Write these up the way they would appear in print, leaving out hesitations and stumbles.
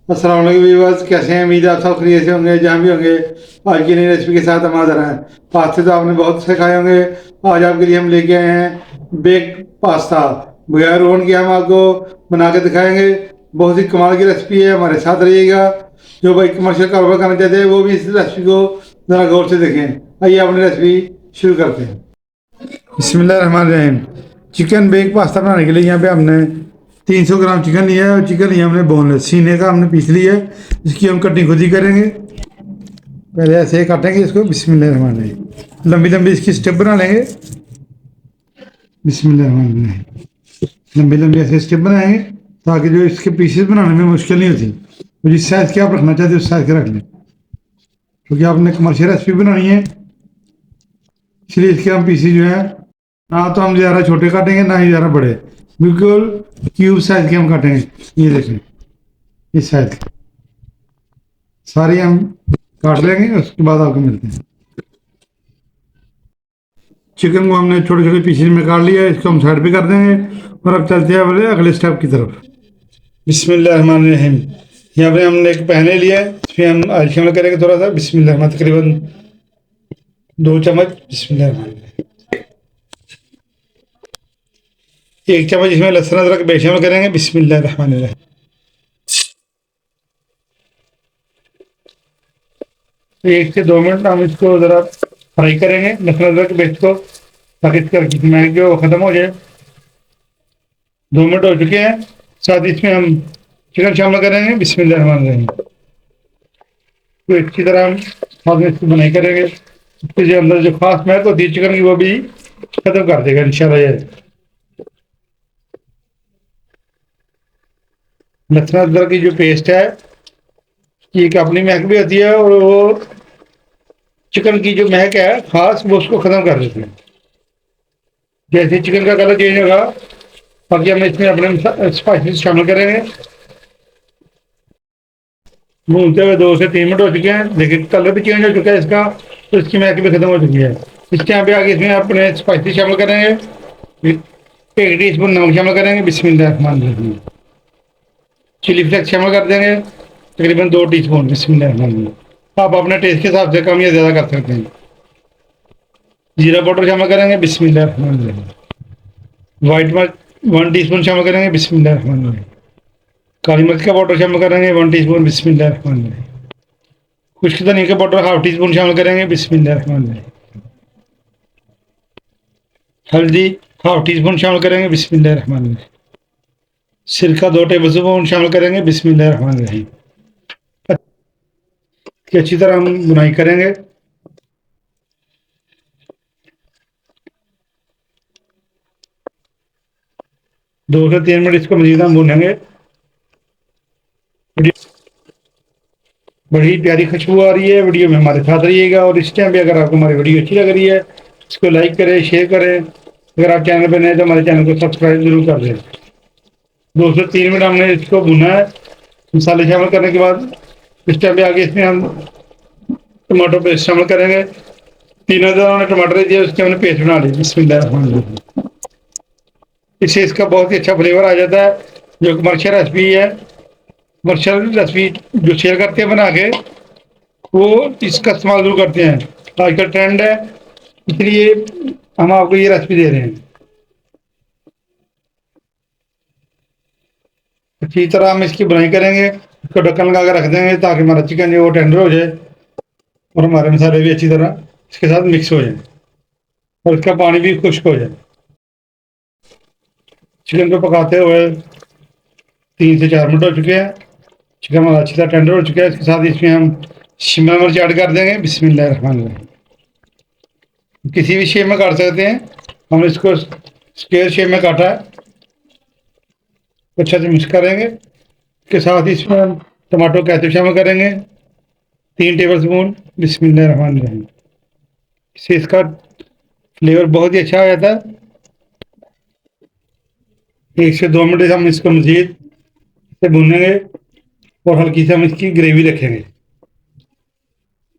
अस्सलाम वालेकुम व्यूअर्स, कैसे हैं? उम्मीद है आप सब खैरियत से होंगे जहाँ भी होंगे। आज की नई रेसिपी के साथ हम हाजिर हैं। पास्ते तो आपने बहुत से खाए होंगे। आज आपके लिए हम लेके आए हैं बेक पास्ता। बगैर ओवन के हम आपको बना के दिखाएंगे। बहुत ही कमाल की रेसिपी है, हमारे साथ रहिएगा। जो भाई कमर्शियल कारोबार करना चाहते हैं वो भी इस रेसिपी को ज़रा गौर से देखें। आइए अपनी रेसिपी शुरू करते हैं। बिस्मिल्लाहिर्रहमानिर्रहीम। चिकन बेक पास्ता बनाने के लिए यहाँ पे हमने 300 ग्राम चिकन लिया है और चिकन लिया हमने बोनलेस, सीने का हमने पीस लिया है। इसकी हम कटिंग खुद ही करेंगे। पहले ऐसे ही काटेंगे इसको। बिस्मिल्लाहिर्रहमानिर्रहीम। लंबी लंबी इसकी स्टेप बना लेंगे। बिस्मिल्लाहिर्रहमानिर्रहीम। लंबी लंबी ऐसे स्टेप बनाएंगे ताकि जो इसके पीसेस बनाने में मुश्किल नहीं होती। तो जिस साइज़ के आप रखना चाहते हो उस साइज़ के रख लें, क्योंकि आपने कमर्शियल रेसिपी बनानी है। इसलिए इसके हम पीसेस जो है ना तो हम ज़्यादा छोटे काटेंगे ना ही ज़्यादा बड़े, बिल्कुल क्यूब साइज के हम काटेंगे। ये देखें, इस साइज के सारे हम काट लेंगे, उसके बाद आपको मिलते हैं। चिकन को हमने छोटे छोटे पीसेस में काट लिया है, इसको हम साइड पे कर देंगे और अब चलते हैं बोले अगले स्टेप की तरफ। बिस्मिल्लाहिर्रहमानिर्रहीम। यहाँ पे हमने एक पैन ले लिया है, इसमें हम ऑयल शामिल करेंगे थोड़ा सा। बिस्मिल्लाह, तकरीबन 2 चम्मच। बिस्मिल्लाह, 1 चम्मच इसमें लहसुन अदरक पेस्ट शामिल करेंगे। बिस्मिल्लाहिर्रहमानिर्रहीम। 1 से 2 मिनट हम इसको ज़रा फ्राई करेंगे, लहसुन अदरक के पेस्ट को, ताकि इसका महक जो ख़त्म हो जाए। 2 मिनट हो चुके हैं। साथ ही इसमें हम चिकन शामिल करेंगे। बिस्मिल्लाहिर्रहमानिर्रहीम। तो अच्छी तरह हम साथ में इसकी बनाई करेंगे। इसके जो अंदर जो खास महक होती है चिकन की वो भी ख़त्म कर देगा इंशाल्लाह। ये लहसुन अदरक की जो पेस्ट है ये एक अपनी महक भी होती है और वो चिकन की जो महक है खास वो उसको ख़त्म कर देती है। जैसे चिकन का कलर चेंज होगा बाकी हम इसमें अपने स्पाइसेस शामिल करेंगे। भूनते हुए 2 से 3 मिनट हो चुके हैं। देखिए कलर भी चेंज हो चुका है इसका, तो इसकी महक भी खत्म हो चुकी है। इस टाइम पे आगे इसमें अपने स्पाइसेस शामिल करेंगे। 1 टीस्पून नमक शामिल करेंगे। बिस्मिल्लाहिर्रहमानिर्रहीम। चिली फ्लेक्स शामिल कर देंगे, तकरीबन 2 टीस्पून। बिस्मिल्लाहिर्रहमानिर्रहीम। आप अपने टेस्ट के हिसाब से कम या ज़्यादा कर सकते हैं। जीरा पाउडर शामिल करेंगे। बिस्मिल्लाहिर्रहमानिर्रहीम। वाइट मिर्च 1 टीस्पून शामिल करेंगे। बिस्मिल्लाहिर्रहमानिर्रहीम। काली मिर्च का पाउडर शामिल करेंगे 1 टीस्पून। बिस्मिल्लाहिर्रहमानिर्रहीम। खुश्क धनिया का पाउडर 1/2 टीस्पून शामिल करेंगे। बिस्मिल्लाहिर्रहमानिर्रहीम। हल्दी 1/2 टीस्पून शामिल करेंगे। बिस्मिल्लाहिर्रहमानिर्रहीम। सिरका 2 टेबल स्पून शामिल करेंगे। बिस्मिल्लाहिर्रहमानिर्रहीम। अच्छी तरह हम बुनाई करेंगे। दो से 3 मिनट इसको मजीद हम भूनेंगे। बड़ी प्यारी खुशबू आ रही है। वीडियो में हमारे साथ रहिएगा और इस टाइम पे अगर आपको हमारी वीडियो अच्छी लग रही है इसको लाइक करें, शेयर करें। अगर आप चैनल पर नए तो हमारे चैनल को सब्सक्राइब जरूर कर दें। 2 से 3 मिनट हमने इसको भुना है। मसाले शामिल करने के बाद इस टाइम पे आगे इसमें हम टमाटो पेस्ट शामिल करेंगे। 3,000 हमने टमाटर दिए, उसके हमने पेस्ट बना लिया। बिस्मिल्लाह। इससे इसका बहुत ही अच्छा फ्लेवर आ जाता है। जो कमर्शियल रेसिपी है, कमर्शियल रेसिपी जो शेयर करते हैं बना के, वो इसका इस्तेमाल जरूर करते हैं। आजकल ट्रेंड है, इसलिए हम आपको ये रेसिपी दे रहे हैं। अच्छी तरह हम इसकी बुनाई करेंगे। इसको ढक्कन लगा कर रख देंगे ताकि हमारा चिकन जो वो टेंडर हो जाए और हमारे मसाले भी अच्छी तरह इसके साथ मिक्स हो जाए और इसका पानी भी खुश्क हो जाए। चिकन को पकाते हुए 3 से 4 मिनट हो चुके हैं। चिकन हमारा अच्छी तरह टेंडर हो चुका है। इसके साथ इसमें हम शिमला मिर्च ऐड कर देंगे। बिस्मिल्लाहिर्रहमानिर्रहीम। किसी भी शेप में काट सकते हैं, हमने इसको स्क्वायर शेप में काटा है। अच्छा से मिक्स करेंगे। इसके साथ ही इसमें हम टमाटो केचप शामिल करेंगे 3 टेबल स्पून। बिस्मिल्लाहिर्रहमानिर्रहीम। इससे इसका फ्लेवर बहुत ही अच्छा आ जाता है। 1 से 2 मिनट हम इसको मज़ीद से भूनेंगे और हल्की से हम इसकी ग्रेवी रखेंगे।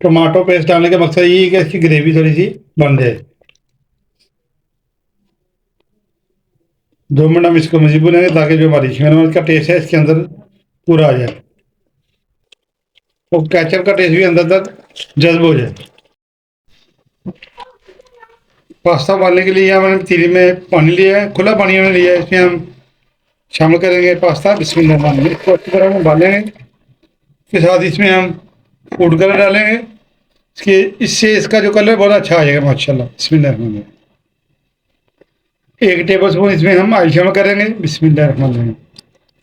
टमाटो पेस्ट डालने का मकसद ये है कि इसकी ग्रेवी थोड़ी सी बन जाए। 2 मिनट हम इसको मज़ीद भूनेंगे ताकि जो हमारी शिमला मिर्च का टेस्ट है इसके अंदर पूरा आ जाए। वो केचप का टेस्ट भी अंदर तक जज्ब हो जाए। पास्ता उबालने के लिए यहाँ मैंने पतीले में पानी लिया है, खुला पानी हमने लिया है, इसमें हम शामिल करेंगे पास्ता। बिस्मिल्लाह, इसको अच्छी तरह हम उबालेंगे। इसके साथ इसमें हम फूड कलर डालेंगे, इसके इससे इसका जो कलर बहुत अच्छा आ जाएगा माशाल्लाह। बिस्मिल्लाह, 1 टेबल स्पून इसमें हम ऑयल शामिल करेंगे। बिस्मिल्लाह,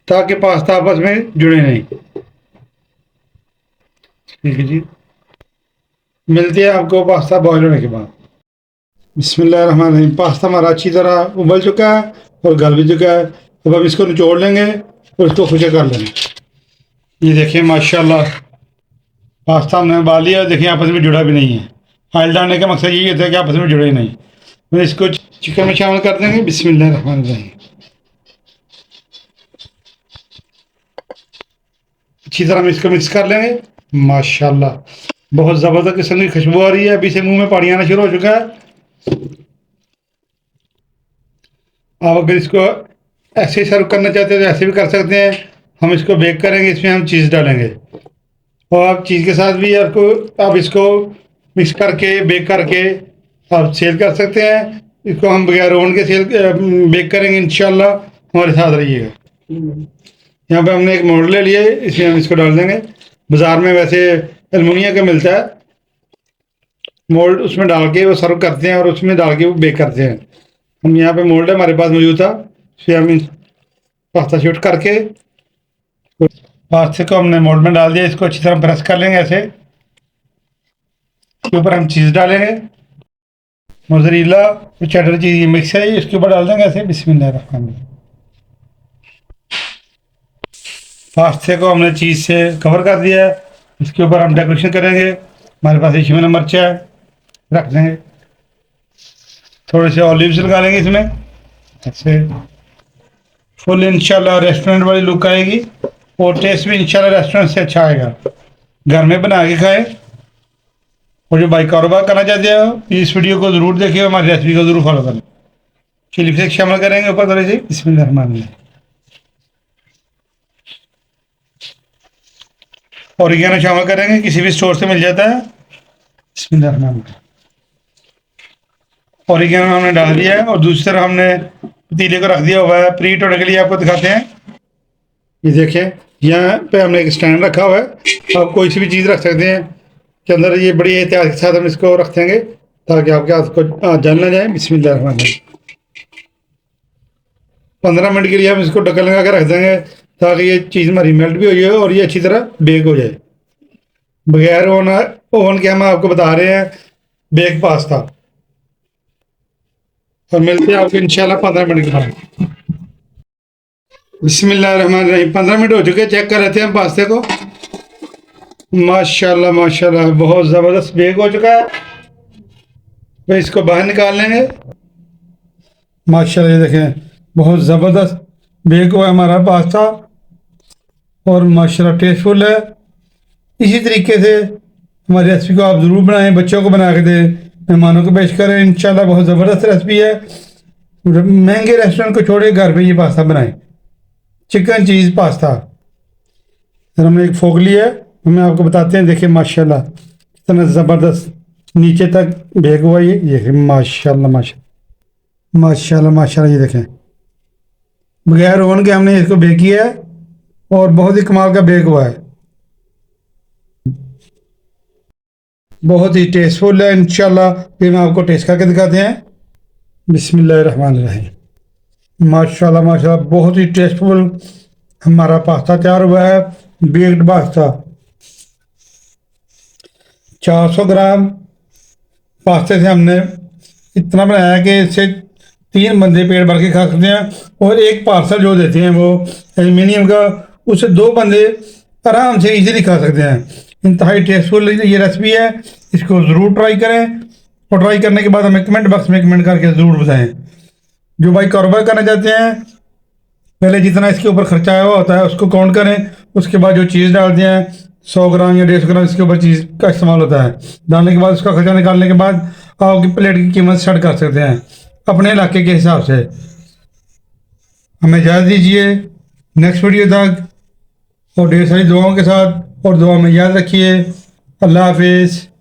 ताकि पास्ता आपस में जुड़े नहीं। ठीक है जी, मिलते हैं आपको पास्ता बॉयल होने के बाद। बिस्मिल्लाहिर्रहमानिर्रहीम, पास्ता हमारा अच्छी तरह उबल चुका है और गल भी चुका है। अब हम इसको निचोड़ लेंगे और इसको खुशक कर लेंगे। ये देखिए माशाल्लाह, पास्ता हमने उबाल लिया। देखिए आपस में जुड़ा भी नहीं है। ऑयल डालने का मकसद यही होता है कि आपस में जुड़े नहीं। तो इसको चिकन में शामिल कर देंगे। बिस्मिल्लाहिर्रहमानिर्रहीम, अच्छी तरह हम इसको मिक्स कर लेंगे। माशाल्लाह, बहुत ज़बरदस्त किस्म की खुशबू आ रही है। अभी से मुंह में पानी आना शुरू हो चुका है। आप अगर इसको ऐसे सर्व करना चाहते हैं तो ऐसे भी कर सकते हैं। हम इसको बेक करेंगे, इसमें हम चीज़ डालेंगे और आप चीज़ के साथ भी आपको आप इसको मिक्स करके बेक करके आप सेल कर सकते हैं। इसको हम बगैर ओवन के बेक करेंगे इंशाल्लाह। हमारे साथ रहिएगा। यहाँ पे हमने एक मोल्ड ले लिया है, इसमें हम इसको डाल देंगे। बाज़ार में वैसे एलुमिनियम का मिलता है मोल्ड, उसमें डाल के वो सर्व करते हैं और उसमें डाल के वो बेक करते हैं। हम यहाँ पे मोल्ड हमारे पास मौजूद था, फिर हम पास्ता शूट करके पास्ते को हमने मोल्ड में डाल दिया। इसको अच्छी तरह प्रेस कर लेंगे ऐसे। इसके ऊपर हम चीज़ डालेंगे, मोज़रेला और चेडर चीज़ मिक्स है, इसके ऊपर डाल देंगे ऐसे। बिस्मिल्लाहिर्रहमानिर्रहीम, पास्ते को हमने चीज़ से कवर कर दिया है। इसके ऊपर हम डेकोरेशन करेंगे। हमारे पास ये शिमला मिर्च है, रख देंगे। थोड़े से ऑलिव्स लगा लेंगे इसमें ऐसे। फुल इंशाल्लाह रेस्टोरेंट वाली लुक आएगी और टेस्ट भी इंशाल्लाह रेस्टोरेंट से अच्छा आएगा। घर में बना के खाएं। और जो भाई कारोबार करना चाहते हैं इस वीडियो को ज़रूर देखिए, हमारी रेसिपी को ज़रूर फॉलो करें। चिली फ्लेक्स शामिल करेंगे ऊपर थोड़ी सी। बिस्मिल्लाहिर्रहमानिर्रहीम, ऑरिगेनो शामिल करेंगे, किसी भी स्टोर से मिल जाता है। बिस्मिल्लाहिर्रहमानिर्रहीम, ऑरिगेनो हमने डाल दिया है और दूसरी तरफ हमने पतीले को रख दिया हुआ है प्रीट होने के लिए। आपको दिखाते हैं, ये देखें यहाँ पे हमने एक स्टैंड रखा हुआ है। आप कोई सी भी चीज़ रख सकते हैं के अंदर। ये बड़ी एहतियात के साथ हम इसको रख देंगे ताकि आपके हाथ को जल ना जाए। बिस्मिल्लाहिर्रहमानिर्रहीम, 15 मिनट के लिए हम इसको ढक्कन लगा के रख देंगे ताकि ये चीज़ हमारी मेल्ट भी हो जाए और ये अच्छी तरह बेक हो जाए। बगैर ओवन के हम आपको बता रहे हैं बेक पास्ता। और मिलते हैं आपको इंशाल्लाह 15 मिनट के बाद। बिस्मिल्लाहिर्रहमानिर्रहीम, 15 मिनट हो चुके, चेक कर रहे थे हम पास्ते को। माशाल्लाह माशाल्लाह, बहुत ज़बरदस्त बेक हो चुका है। तो इसको बाहर निकाल लेंगे। माशाल्लाह, ये देखें बहुत ज़बरदस्त बेक हुआ है हमारा पास्ता और माशाल्लाह टेस्टफुल है। इसी तरीके से हमारी रेसिपी को आप ज़रूर बनाएं, बच्चों को बना के दें, मेहमानों को पेश करें। इंशाल्लाह बहुत ज़बरदस्त रेसिपी है। महंगे रेस्टोरेंट को छोड़े, घर पे ये पास्ता बनाएं, चिकन चीज़ पास्ता। फिर हमने एक फोक लिया है, हमें आपको बताते हैं। देखिए माशाल्लाह कितना ज़बरदस्त नीचे तक बेक हुआ ये देखिए। माशाल्लाह माशाल्लाह माशाल्लाह माशाल्लाह, ये देखें बगैर ओवन के हमने इसको बेक किया है और बहुत ही कमाल का बेक हुआ है। बहुत ही टेस्टफुल है। इंशाल्लाह फिर मैं आपको टेस्ट करके दिखाते हैं। बिस्मिल्लाहिर्रहमानिर्रहीम, माशाल्लाह माशाल्लाह, बहुत ही टेस्टफुल हमारा पास्ता तैयार हुआ है। बेक्ड पास्ता 400 ग्राम पास्ते से हमने इतना बनाया कि इससे 3 बंदे पेट भर के खा सकते हैं। और एक पार्सल जो देते हैं वो एल्युमिनियम का, उससे 2 बंदे आराम से इजीली खा सकते हैं। इंतहाई टेस्टफुल ये रेसिपी है, इसको ज़रूर ट्राई करें और ट्राई करने के बाद हमें कमेंट बॉक्स में कमेंट करके ज़रूर बताएं। जो भाई कारोबार करना चाहते हैं, पहले जितना इसके ऊपर खर्चा आया हुआ होता है उसको काउंट करें, उसके बाद जो चीज़ डालते हैं 100 ग्राम या 150 ग्राम इसके ऊपर चीज़ का इस्तेमाल होता है। डालने के बाद उसका खर्चा निकालने के बाद आप प्लेट की कीमत सेट कर सकते हैं अपने इलाके के हिसाब से। हमें इजाज़त दीजिए नेक्स्ट वीडियो तक और ढेर सारी दुआओं के साथ। اور دعا میں یاد رکھیے۔ اللہ حافظ۔